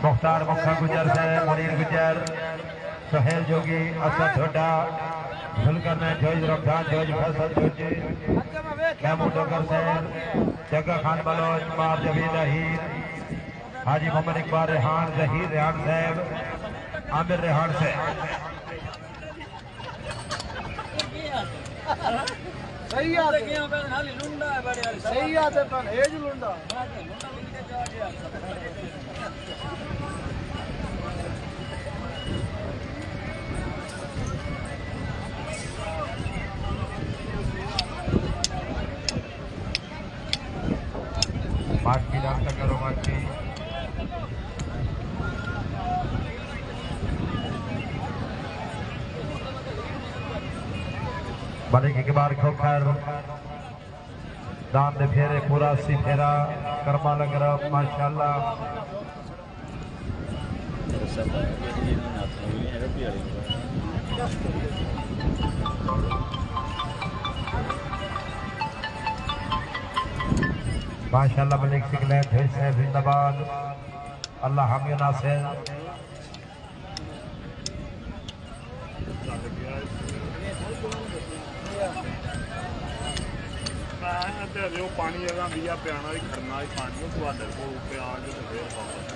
मुख्तार मुखा गुजर से मुनीर गुजर सुहेल जोगी असद ढोडा जुलकरनैन झुझ रमजान झुझ फैसल झुझ महमूद डोगर से जग्गा खान बलोच मार जवीद अहीर हाजी मोहम्मद इकबाल रेहान जहीर रेहान साहब आमिर रेहान से सही आते सही आते पर हेज लुंडा माची डांस करो माची बड़े के बार खोकर दांद फेरे पूरा सी फेरा कर्मा लग रहा माशाल्लाह माशाल्लाह मलिक सिकले ढेर से जिंदाबाद अल्लाह हामी नासिर पानी जगह बिया पियाना भी खड़ना भी पानी ਤੁਹਾਡੇ ਕੋਲ ਪਿਆਜ ਤੇ ਫੇਰ ਪਾਓ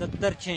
77 6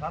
7